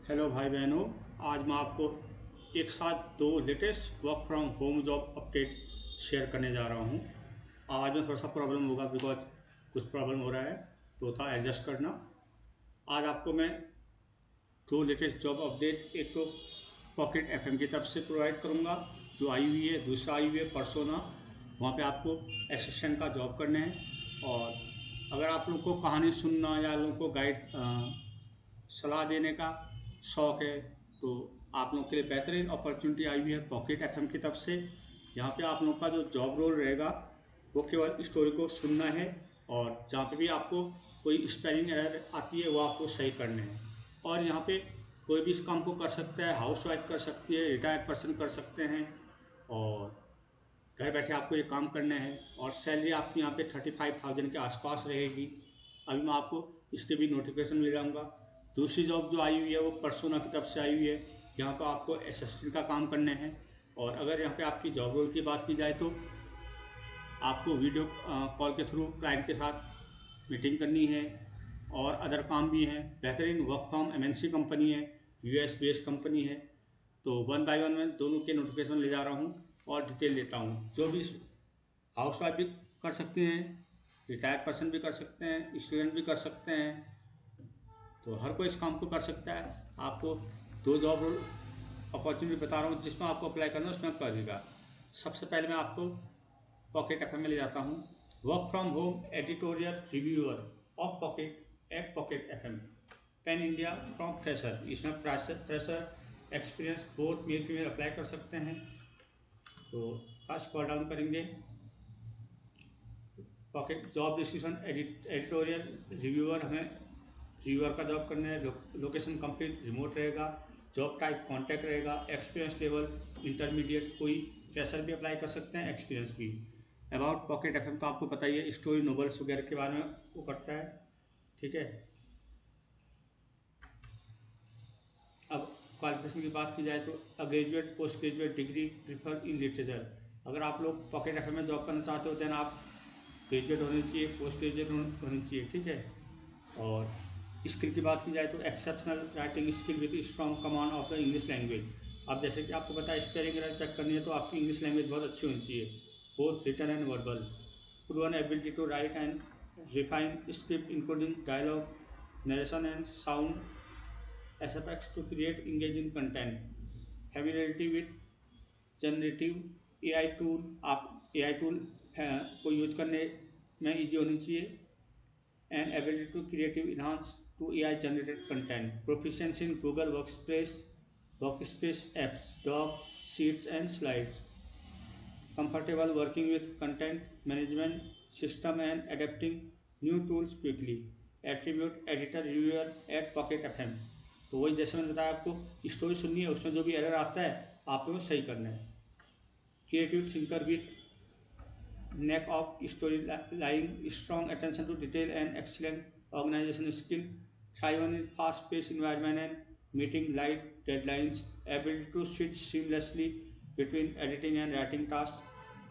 Hello भाई बहनों। आज मैं आपको एक साथ दो latest work from home job update share करने जा रहा हूँ। आवाज़ में थोड़ा सा प्रॉब्लम होगा बिकॉज कुछ प्रॉब्लम हो रहा है, तो था एडजस्ट करना। आज आपको मैं दो लेटेस्ट जॉब अपडेट, एक तो पॉकेट एफएम की तरफ से प्रोवाइड करूँगा जो आई हुई है, दूसरा आई हुई है परसोना। वहाँ पे आपको असिस्टेंट का जॉब करना है। और अगर आप लोग को कहानी सुनना या लोगों को गाइड सलाह देने का शौक़ है तो आप लोग के लिए बेहतरीन अपॉर्चुनिटी आई हुई है पॉकेट एफएम की तरफ से। यहाँ पे आप लोग का जो जॉब रोल रहेगा वो केवल स्टोरी को सुनना है, और जहाँ पे भी आपको कोई स्पेलिंग एरर आती है वो आपको सही करने हैं। और यहाँ पे कोई भी इस काम को कर सकता है, हाउसवाइफ कर सकती है, रिटायर्ड पर्सन कर सकते हैं, और घर बैठे आपको ये काम करना है। और सैलरी आपकी यहाँ पे 35,000 के आसपास रहेगी। अभी मैं आपको इसके भी नोटिफिकेशन मिल जाऊँगा। दूसरी जॉब जो आई हुई है वो परसोना की तरफ से आई हुई है। यहाँ पर आपको असिस्टेंट का काम करना है। और अगर यहाँ पे आपकी जॉब रोल की बात की जाए तो आपको वीडियो कॉल के थ्रू क्लाइंट के साथ मीटिंग करनी है, और अदर काम भी हैं। बेहतरीन वर्क फ्रॉम एमएनसी कंपनी है, यूएस बेस्ड कंपनी है। तो वन बाय वन मैं दोनों के नोटिफिकेशन ले जा रहा हूँ और डिटेल लेता हूँ। जो भी हाउस वाइफ भी कर सकते हैं, रिटायर्ड पर्सन भी कर सकते हैं, स्टूडेंट भी कर सकते हैं, तो हर कोई इस काम को कर सकता है। आपको दो जॉब अपॉर्चुनिटी बता रहा हूँ जिसमें आपको अप्लाई करना है, उसमें आप करिएगा। सबसे पहले मैं आपको पॉकेट एफएम में ले जाता हूँ। Work from home editorial reviewer of Pocket at Pocket FM, pan India from fresher. इसमें fresher experience both male female apply कर सकते हैं। तो फर्स्ट कॉल डाउन करेंगे। Pocket job description editorial reviewer, हमें रिव्यूअर का जॉब करना है। लोकेशन कंप्लीट रिमोट रहेगा। जॉब टाइप कॉन्टैक्ट रहेगा। एक्सपीरियंस लेवल इंटरमीडिएट, कोई फ्रेशर भी अप्लाई कर सकते हैं, एक्सपीरियंस भी। अबाउट पॉकेट एफएम तो आपको पता ही है, स्टोरी नोवेल्स वगैरह के बारे में वो करता है। ठीक है। अब क्वालिफिकेशन की बात की जाए तो graduate post graduate degree prefer in literature. अगर आप लोग पॉकेट एफएम में जॉब करना चाहते हो देन आप ग्रेजुएट होनी चाहिए, पोस्ट ग्रेजुएट होनी चाहिए। ठीक है। और स्किल की बात की जाए तो exceptional writing skill with strong command of the English language. अब जैसे कि आपको पता है स्पेलिंग एरर चेक करनी है तो आपकी इंग्लिश लैंग्वेज बहुत अच्छी होनी चाहिए, both written and verbal. Proven ability to write and refine script including dialogue, narration and sound aspects to create engaging content. Familiarity with generative AI tool, आप AI tool को यूज करने में easy होनी चाहिए। And ability to creative enhance to AI generated content. Proficiency in Google Workspace apps, doc, sheets and slides. Comfortable working with content management system and adapting new tools quickly. Attribute editor reviewer at Pocket FM. तो वही जैसे मैंने बताया, आपको story सुननी है, उसमें जो भी एरर आता है आपको वो सही करना है। Creative thinker with knack of story line, strong attention to detail and excellent organisation skill, thrive in fast pace environment and meeting light deadlines, ability to switch seamlessly between editing and writing task.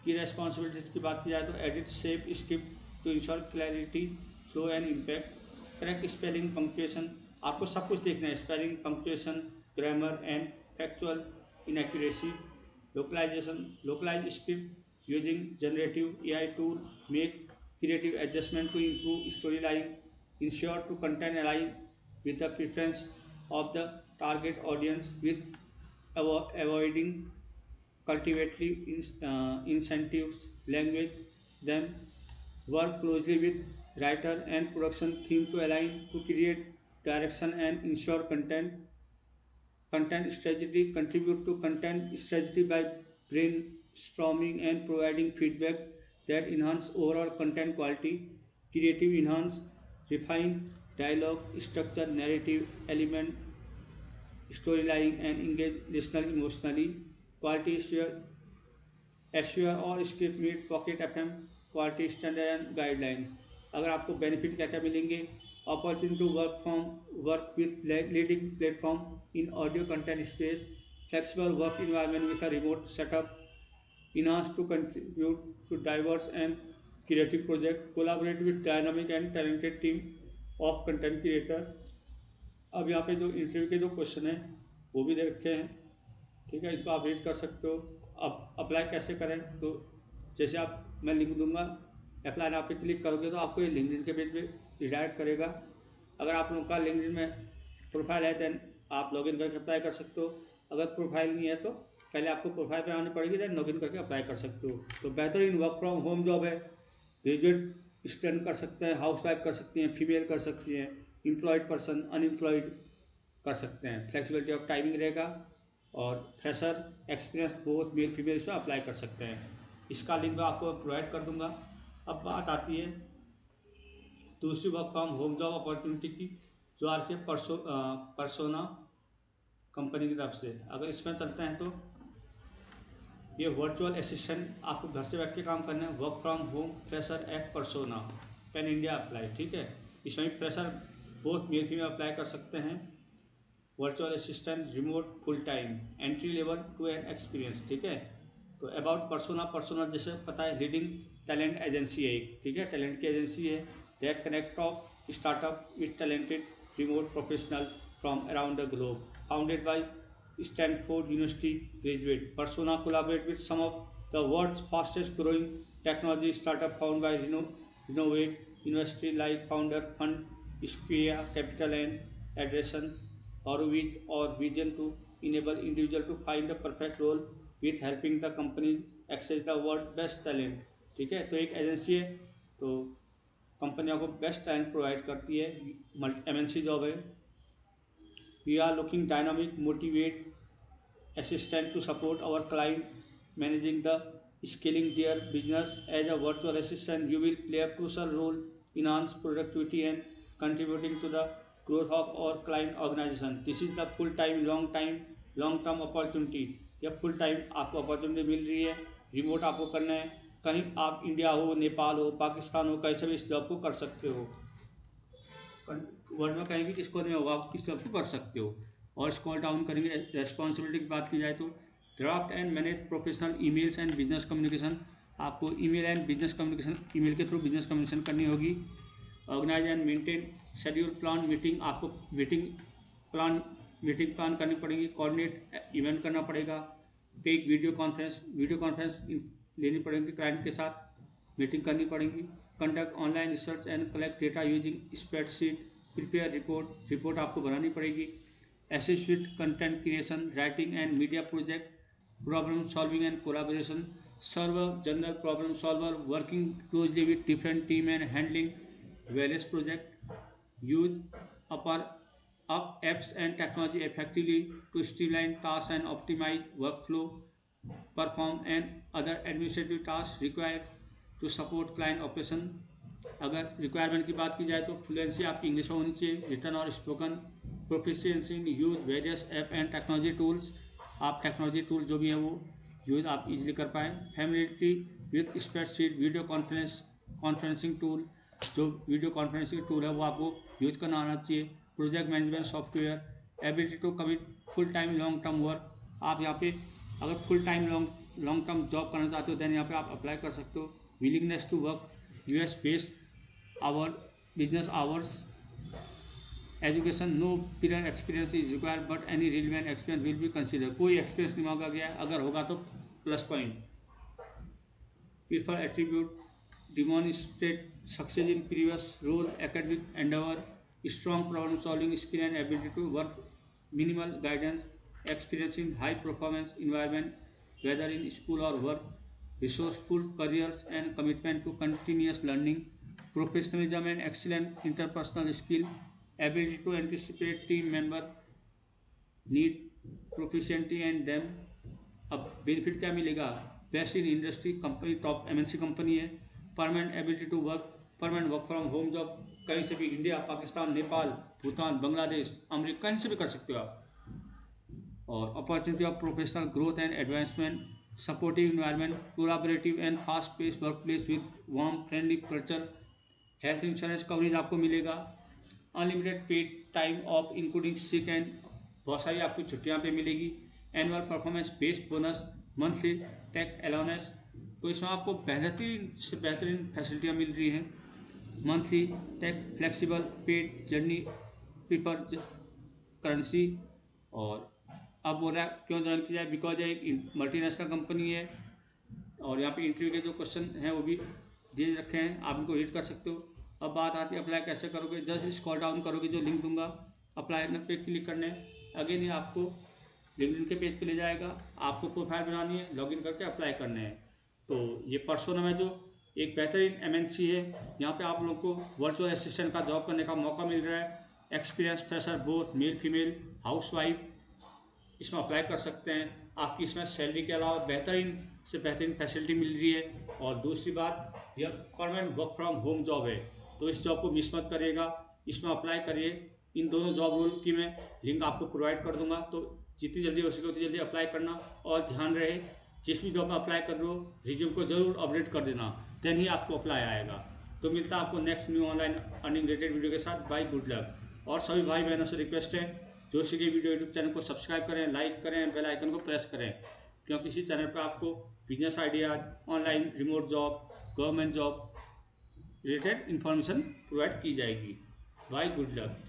की responsibilities की बात की जाए तो edit shape script to ensure clarity, flow and impact. Correct spelling punctuation, आपको सब कुछ देखना है, spelling, punctuation, grammar and factual inaccuracy. Localise script using generative AI tool, make creative adjustment to improve story line, ensure to content align with the preference of the target audience with avoiding cultivatory incentives language. Then work closely with writer and production team to align to create direction and ensure content strategy. Contribute to content strategy by brainstorming and providing feedback that enhance overall content quality. Creative enhance, refine dialogue structure, narrative element, storyline and engage listener emotionally. Quality assure और script meet pocket FM quality standard and guidelines. अगर आपको benefit क्या क्या मिलेंगे, opportunity to work with leading platform in audio content space, flexible work environment with a remote setup, enhance to contribute to diverse and creative project, collaborate with dynamic and talented team of content creator। अब यहाँ पे जो interview के जो question है वो भी दे रखे हैं, ठीक है, इसको आप रीड कर सकते हो। अब अप्लाई कैसे करें, तो जैसे आप मैं लिंक दूंगा, अप्लाई आप पे क्लिक करोगे तो आपको ये लिंक्डइन के पेज पे रिडायरेक्ट करेगा। अगर आप लोगों का लिंक्डइन में प्रोफाइल है देन आप लॉगिन करके अप्लाई कर सकते हो। अगर प्रोफाइल नहीं है तो पहले आपको प्रोफाइल पे आनी पड़ेगी, देन लॉगिन करके अप्लाई कर सकते हो। तो बेहतरीन वर्क फ्रॉम होम जॉब है। ग्रेजुएट स्टूडेंट कर सकते हैं, हाउस वाइफ कर सकती हैं, फीमेल कर सकती हैं, एम्प्लॉयड पर्सन, अनएम्प्लॉयड कर सकते हैं। फ्लेक्सिबिलिटी ऑफ टाइमिंग रहेगा और fresher experience both male female इसमें अप्लाई कर सकते हैं। इसका लिंक मैं आपको प्रोवाइड कर दूंगा। अब बात आती है दूसरी work from home job opportunity की, जो आ रही है परसोना कंपनी की तरफ से। अगर इसमें चलते हैं तो ये वर्चुअल असिस्टेंट, आपको घर से बैठ के काम करना है, work from home, fresher at persona, pan India apply, ठीक है। इसमें fresher both male female apply कर सकते हैं। Virtual assistant remote full time, entry level to an experience, ठीक है। तो अबाउट परसोना जैसे पता है लीडिंग टैलेंट एजेंसी है एक, ठीक है, टैलेंट की एजेंसी है that connect of startup with talented remote professional from around the globe, founded by Stanford University graduate. Persona collaborate with some of the world's fastest growing technology startup found by Renovate University like Founder Fund, Sphere Capital and Addressant, or with or vision to enable individual to find the perfect role with helping the company access the world best talent, ठीक है। तो एक agency है, तो कंपनियों को best talent provide करती है, MNC जॉब है। We are looking dynamic, motivate assistant to support our client managing the scaling their business. As a virtual assistant, you will play a crucial role enhance productivity and contributing to the growth of our client organization. This is the full-time, long-term opportunity. यह full time आपको opportunity मिल रही है, remote आपको करना है, कहीं आप India हो, नेपाल हो, पाकिस्तान हो, कहीं से भी इस जॉब को कर सकते हो। वर्ल्ड में कहीं भी किस कोने में हो आप इस जॉब को कर सकते हो। और स्क्रॉल डाउन करेंगे, रेस्पॉन्सिबिलिटी की बात की जाए तो draft and manage professional emails and business communication, आपको email and business communication, email के थ्रू बिजनेस कम्युनिकेशन करनी होगी। Organise and maintain schedule plan meeting, आपको मीटिंग प्लान करनी पड़ेगी, कोऑर्डिनेट इवेंट करना पड़ेगा, टेक वीडियो कॉन्फ्रेंस लेनी पड़ेगी, क्लाइंट के साथ मीटिंग करनी पड़ेगी, conduct online research and collect data using spreadsheet, prepare report आपको बनानी पड़ेगी, assist with content creation, writing and media project, problem solving and collaboration, serve a general problem solver, working closely with different team and handling various project, use apps and technology effectively to streamline tasks and optimize workflow, perform and other administrative tasks required to support client operation. अगर requirement की बात की जाए तो fluency आपकी English में होनी चाहिए, रिटर्न और spoken, proficiency in use various app and technology tools, आप टेक्नोलॉजी टूल जो भी है वो यूज आप इजीली कर पाएँ, familiarity with spreadsheet, video conferencing tool, जो वीडियो कॉन्फ्रेंसिंग टूल है वो आपको यूज करना आना चाहिए, project management software, ability to commit full time long term work, आप यहाँ पे अगर full time long term job करना चाहते हो दैन यहाँ पे आप अप्लाई कर सकते हो, willingness to work US based our business hours, education, no prior experience is required but any relevant experience will be considered, कोई एक्सपीरियंस नहीं मांगा गया है, अगर होगा तो plus point. Prefer attribute demonstrate success in previous role, academic endeavor, strong problem solving skill and ability to work, minimal guidance, experience in high performance environment whether in school or work, resourceful careers and commitment to continuous learning, professionalism and excellent interpersonal skill, ability to anticipate team member need, proficiency and them। अब benefit क्या मिलेगा, best in industry, company top MNC company है, permanent ability to work, permanent work from home job, कहीं से भी India, Pakistan, Nepal, Bhutan, Bangladesh, America, कहीं से भी कर सकते हो आप, और opportunity of professional growth and advancement, supportive environment, collaborative and fast-paced workplace with warm, friendly culture, health insurance coverage आपको मिलेगा, unlimited paid time off including sick and, बहुत सारी आपको छुट्टियां पे मिलेगी, annual performance based bonus, monthly tech allowance, तो इसमें आपको बेहतरीन से बेहतरीन फैसिलिटियाँ मिल रही हैं, monthly tech flexible paid journey prefer currency. और अब बोल रहा है क्यों ज्वाइन किया जाए, बिकॉज ये एक मल्टीनेशनल कंपनी है और यहाँ पे इंटरव्यू के जो क्वेश्चन हैं वो भी दिए रखे हैं, आप इनको रीड कर सकते हो। अब बात आती है अप्लाई कैसे करोगे। जस्ट स्क्रॉल डाउन करोगे, जो लिंक दूंगा अप्लाई पे क्लिक करने, अगेन ही आपको लिंक्डइन के पेज पे ले जाएगा। आपको प्रोफाइल बनानी है, लॉगिन करके अप्लाई करने हैं। तो ये पर्सोनम है जो एक बेहतरीन एमएनसी है, यहाँ पे आप लोगों को वर्चुअल असिस्टेंट का जॉब करने का मौका मिल रहा है। Experience fresher both male female housewife इसमें अप्लाई कर सकते हैं। आपकी इसमें सैलरी के अलावा बेहतरीन से बेहतरीन फैसिलिटी मिल रही है। और दूसरी बात, यह permanent work from home job है, तो इस जॉब को मिस मत करिएगा, इसमें अप्लाई करिए। इन दोनों जॉब रोल की मैं लिंक आपको प्रोवाइड कर दूंगा, तो जितनी जल्दी हो सके उतनी जल्दी अप्लाई करना। और ध्यान रहे, जिस भी जॉब में अप्लाई कर रहे हो रिज्यूम को जरूर अपडेट कर देना, देन ही आपको अप्लाई आएगा। तो मिलता है आपको next new online earning related video के साथ। Bye, good luck. और सभी भाई बहनों से रिक्वेस्ट है, जोशी की वीडियो यूट्यूब चैनल को सब्सक्राइब करें, लाइक करें, बेल आइकन को प्रेस करें, क्योंकि इसी चैनल पर आपको business idea, online remote job, government job related information provide की जाएगी। Bye, good luck.